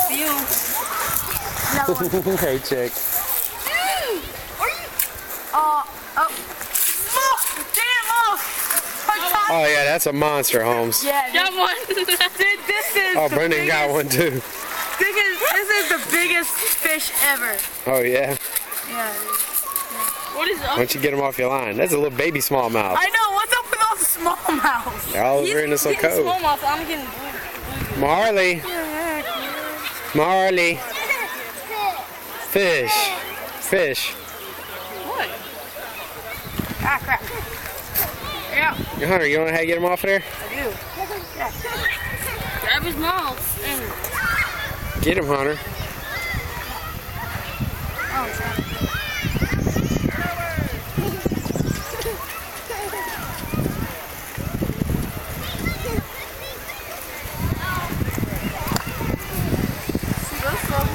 few. Another one. Hey, chick. Oh. Damn, Oh, yeah, that's a monster, Holmes. Yeah, got one. This is Oh, Brendan got one, too. This is the biggest fish ever. Oh, yeah? Yeah. What is up? Why don't you get him off your line? That's a little baby smallmouth. I know. What's up with all the smallmouths? They're all over in this little cove. Smallmouth. I'm getting blue. Marley. Marley. Fish. Fish. What? Ah, crap. Yeah. Hunter, you know how to get him off of there? I do. Yeah. Grab his mouth and Get him, Hunter. Oh, it's not.